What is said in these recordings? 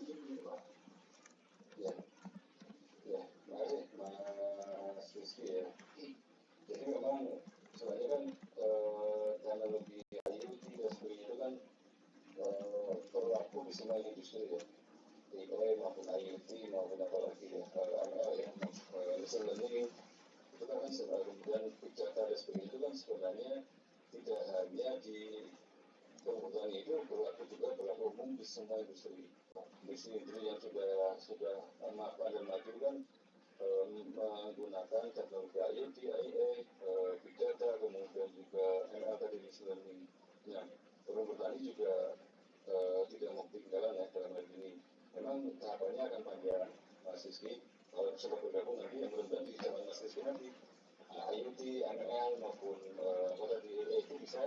Ya, ya, makasih Mas Rizky ya. Jadi memang sebenarnya kan teknologi IoT dan sebagainya itu kan berlaku di semua industri ya. Jadi maupun IoT maupun apalagi ya, ML ya, machine learning itu kan kemudian big data dan sebagainya itu kan sebenarnya tidak hanya di kebutuhan itu berlaku umum di semua industri yang sudah mapan dan maju kan menggunakan teknologi IoT, IA, big data, kemudian juga ML tadi machine learning. Nah, pertanian juga tidak mau ketinggalan ya dalam hal ini. Memang tahapannya akan panjang, Mas Rizky. Kalau sempat bergabung nanti yang belum di zaman Mas Rizky nanti IoT, ML maupun apa tadi itu bisa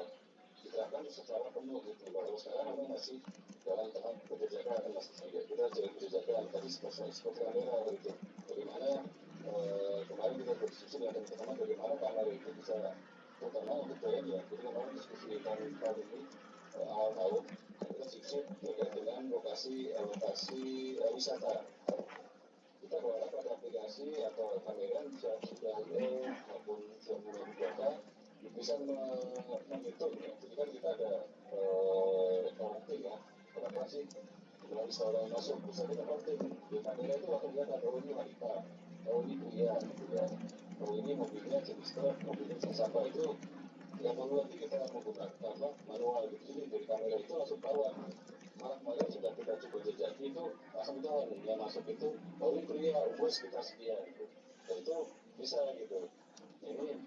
diterapkan secara penuh gitu. Kalau sekarang memang masih dalam tahap penjajakan Mas Rizky. Kita jalan penjajakan tadi seperti kamera gitu. Bagaimana kemarin kita berdiskusi dengan teman-teman bagaimana kamera itu bisa terutama untuk TNI ya. Jadi kemarin diskusi tahun ini awal tahun kita diskusi terkait dengan lokasi wisata. Kita berharap pada aplikasi atau kamera bisa sudah maupun sudah data bisa menghitung ya. Jadi kan kita ada counting ya. Kenapa sih kalau misalnya masuk bisa kita counting di kamera itu akan dilihat oh ini wanita, oh ini pria gitu ya, oh ini mobilnya jenis truk, mobilnya jenis apa itu yang perlu nanti kita menggunakan manual gitu. Jadi dari kamera itu langsung tahuan. Malah kemarin sudah kita coba jejaki itu langsung tahu yang masuk itu oh ini pria umur sekitar sekian gitu. Dan itu bisa gitu. Ini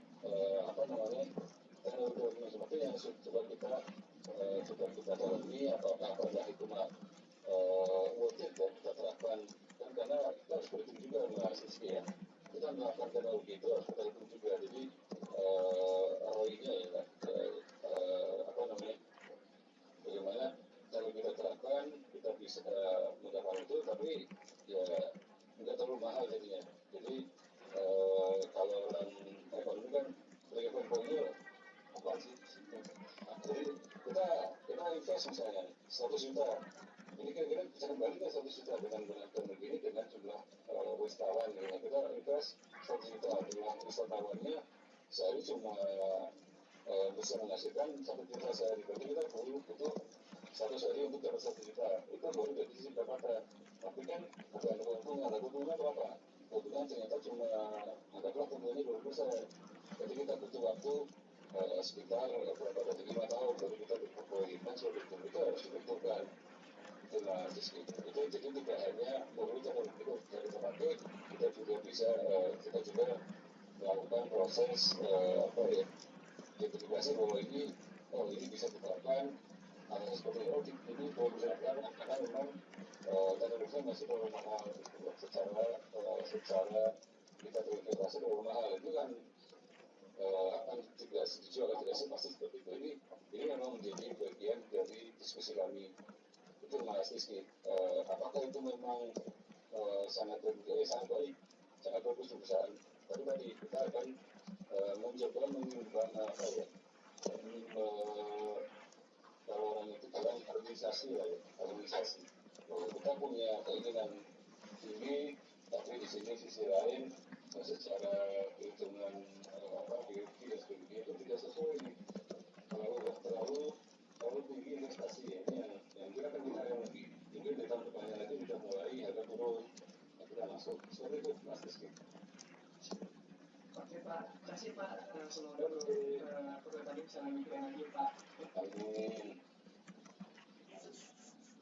apa namanya teknologi seperti yang sudah kita dalami apakah itu worth it ya kita terapkan dan karena kita harus berhitung juga Mas Rizky ya. Kita melakukan teknologi itu harus kita hitung juga. Jadi ROI-nya ya apa namanya bagaimana kalau kita terapkan kita bisa mendapatkan itu tapi ya nggak terlalu mahal jadinya. Jadi kalau orang ekonomi kan sebagai portfolio apa sih? Jadi kita invest misalnya 100 juta. Ini kira-kira bisa kembali ke 100 juta dengan teknologi ini dengan jumlah wisatawan. Kita invest 100 juta jumlah wisatawannya sehari cuma bisa menghasilkan 1 juta sehari. Berarti kita butuh 100 hari untuk dapat 1 juta. Itu baru dari sisi pendapatan. Tapi kan bukan keuntungan. Keuntungan berapa? Keuntungan ternyata cuma anggaplah keuntungannya 20%. Jadi kita butuh waktu sekitar berapa dari 5 tahun baru kita berkomitmen seperti itu harus dibentukkan. Itu Mas Rizky. Itu jadi tidak hanya menurut teknologi itu bisa kita pakai, kita juga bisa kita juga melakukan proses apa ya identifikasi bahwa ini bisa diterapkan seperti ini boleh diterapkan karena memang teknologinya masih terlalu mahal gitu. Secara kita terintegrasi terlalu mahal itu kan akan tidak setuju atau tidak sih pasti seperti itu. Ini memang menjadi bagian dari diskusi kami. Itu Mas Rizky. Apakah itu memang sangat baik, sangat bagus untuk perusahaan. Tapi tadi kita akan mencoba mengembang apa ya? Kalau orang itu bilang harmonisasi lah ya, harmonisasi. Kita punya keinginan tinggi, tapi di sisi lain secara perhitungan biologi dan sebagainya itu tidak sesuai nih. Terlalu tinggi investasi ya. Ini yang kita kan kita yang lebih mungkin di tahun depannya lagi sudah mulai harga turun, kita masuk. Seperti itu Mas Rizky. Oke Pak, terima kasih Pak. Semoga program tadi bisa memikirkan lagi Pak. Amin.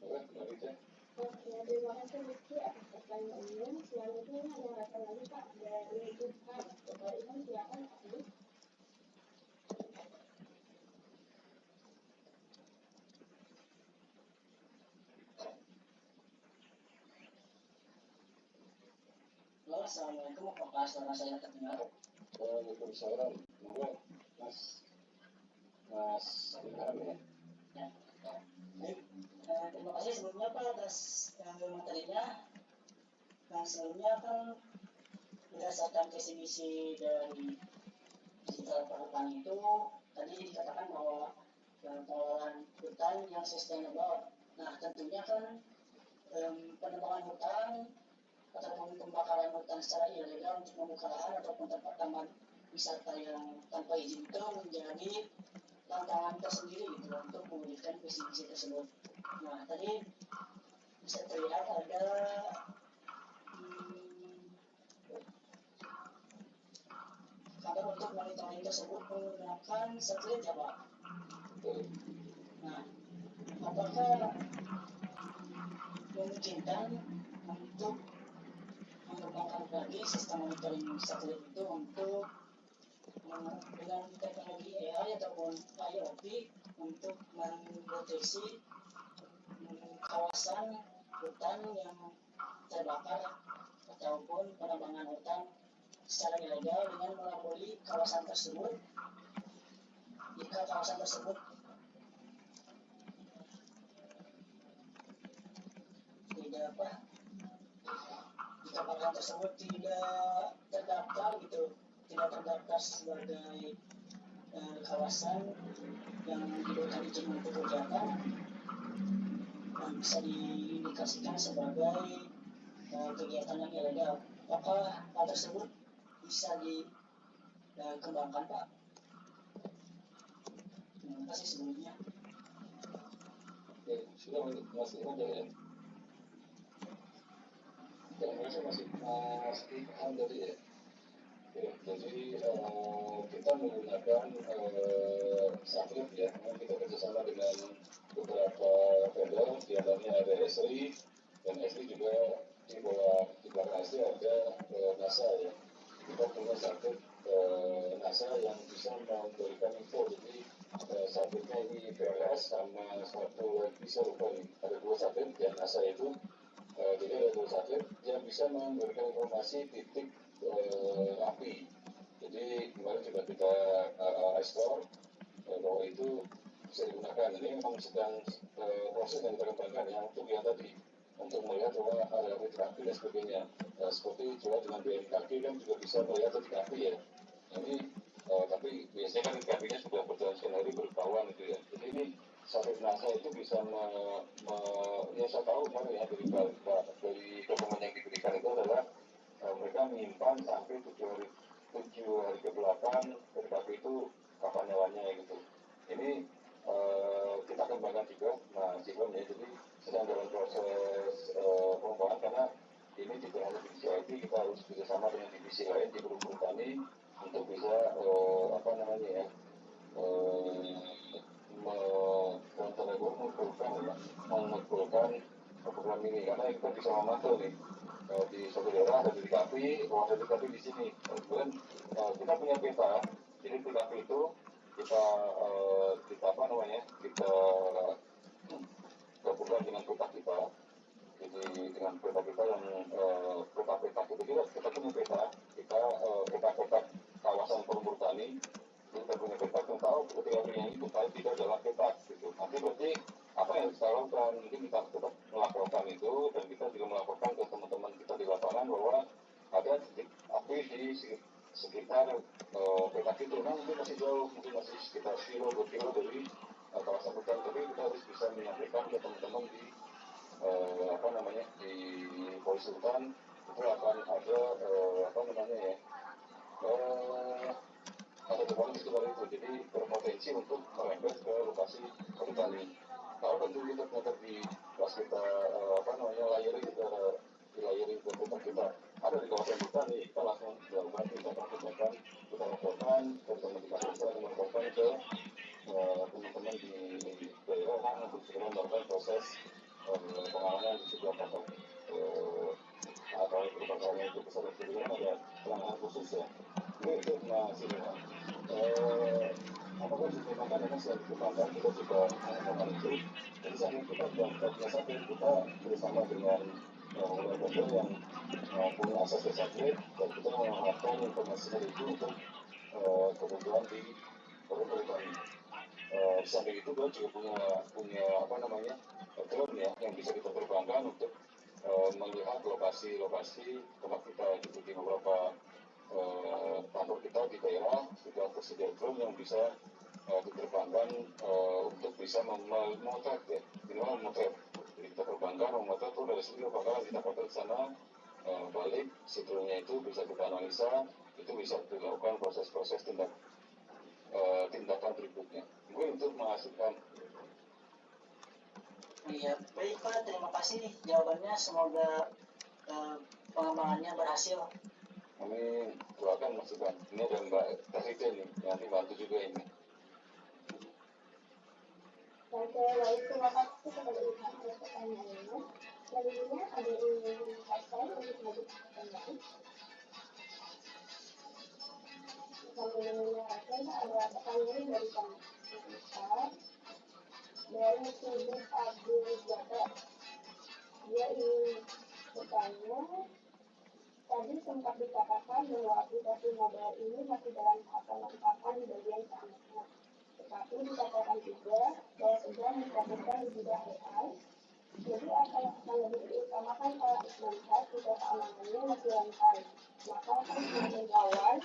Oke, mari ya. Oke, terima kasih Rizky atas pertanyaannya. Selanjutnya ada rasa lagi Pak dari Ilham. Dari Ilham silakan Pak. Halo, assalamualaikum. Apakah suara saya terdengar? Waalaikumsalam. Monggo Mas Ilham ya. Baik, terima kasih sebelumnya Pak atas materinya. Nah, sebelumnya kan berdasarkan visi misi dari digital perhutani itu tadi dikatakan bahwa pengelolaan hutan yang sustainable. Nah, tentunya kan penebangan hutan ataupun pembakaran hutan secara ilegal untuk membuka lahan ataupun tempat taman wisata yang tanpa izin itu menjadi tantangan tersendiri gitu untuk mewujudkan visi-visi tersebut. Nah, tadi bisa terlihat ada kabar untuk monitoring tersebut menggunakan satelit ya Pak. Nah, apakah memungkinkan untuk mengembangkan lagi sistem monitoring satelit itu untuk dengan teknologi AI ataupun IoT untuk mendeteksi kawasan hutan yang terbakar ataupun penebangan hutan secara ilegal dengan melabeli kawasan tersebut. Jika kawasan tersebut jika kawasan tersebut tidak terdaftar sebagai kawasan yang diberikan izin untuk kegiatan, bisa diindikasikan sebagai kegiatan yang ilegal. Apakah hal tersebut bisa dikembangkan Pak? Terima kasih sebelumnya. Sudah masih ada ya? Masih paham tadi ya? Jadi kita menggunakan satelit ya, kita kerjasama dengan beberapa vendor, di antaranya ada Esri, dan Esri juga di belakang Esri ada NASA ya. Kita punya satelit NASA yang bisa memberikan info, jadi satelitnya ini PLS sama satu lagi saya lupa nih, ada dua satelit yang NASA itu, jadi ada dua satelit yang bisa memberikan informasi titik api. Jadi kemarin juga kita explore bahwa itu bisa digunakan. Ini memang sedang proses yang kita kembangkan ya, untuk yang tadi, untuk melihat bahwa ada titik api dan sebagainya. Seperti juga dengan BMKG kan juga bisa melihat titik api ya. Ini tapi biasanya kan titik apinya sudah berjalan skenario berkawan gitu ya. Jadi ini satelit NASA itu bisa ya saya tahu kemarin ya dari dokumen yang diberikan itu adalah mereka menyimpan sampai 7 hari ke belakang TKP itu kapan nyalanya gitu. Ini kita kembangkan juga, nah Cikon ya, jadi sedang dalam proses pengembangan karena ini tidak hanya divisi IT, kita harus bekerjasama dengan divisi lain di Perhutani untuk bisa mengumpulkan program ini, karena kita bisa memantau nih di suatu daerah ada titik api, ada titik api di sini. Kemudian kita punya peta, jadi titik api itu kita gabungkan dengan peta kita. Jadi dengan peta kita yang peta-peta itu kita punya peta, peta-peta kawasan Perhutani. Kita punya peta tahu ketika ini kita tidak dalam peta gitu. Nanti berarti apa yang kita lakukan? Mungkin kita tetap melaporkan itu, dan kita juga melaporkan ke teman-teman kita di lapangan bahwa ada titik api di sekitar peta itu. Nah, mungkin masih jauh, mungkin masih sekitar 2 kilo dari kawasan hutan, tapi kita harus bisa menyampaikan ke teman-teman di di polisi hutan itu akan ada ada temuan di sekitar itu, jadi berpotensi untuk merembet ke lokasi Perhutani. Kalau tentu kita ternyata pas kita layering ke tempat kita ada di kawasan Perhutani, kita langsung melakukan tindakan, kita laporkan ke teman di kawasan, kita melaporkan ke teman-teman di daerah untuk segera melakukan proses pengamanan di sebuah kantor atau kebakaran itu besar sebelumnya ada penanganan khusus ya. Itu masih apakah sistem makanan yang selalu dikembangkan, kita juga melakukan itu. Jadi saat ini kita bersama dengan vendor yang punya akses ke satelit, dan kita mengharapkan informasinya itu untuk kebutuhan di Perhutani. Di samping itu kita juga punya drone ya yang bisa kita terbangkan untuk melihat lokasi-lokasi tempat kita gitu, di beberapa kantor kita di daerah sudah tersedia drone yang bisa diterbangkan untuk bisa memotret ya, minimal memotret. Jadi kita terbangkan memotret tuh dari situ bakalan kita foto di sana, balik setelahnya itu bisa kita analisa, itu bisa dilakukan proses-proses tindakan berikutnya. Mungkin untuk menghasilkan. Iya, baik Pak, terima kasih jawabannya. Semoga pengembangannya berhasil. Kami doakan masukan. Ini ada Mbak Tasita nih, yang dibantu juga ini. Oke, baik, terima kasih kepada Ibu atas pertanyaannya. Selanjutnya ada yang hashtag untuk maju pertanyaan. Sambil mendengarkan ada pertanyaan dari Pak dari Sudut Abdul Jabbar. Dia ingin bertanya, tadi sempat dikatakan bahwa aplikasi mobile ini masih dalam tahap penempatan di bagian keamanan. Tetapi dikatakan juga bahwa sedang difokuskan di bidang AI. Jadi akan lebih diutamakan para melihat jika keamanannya masih rentan. Maka akan semakin rawan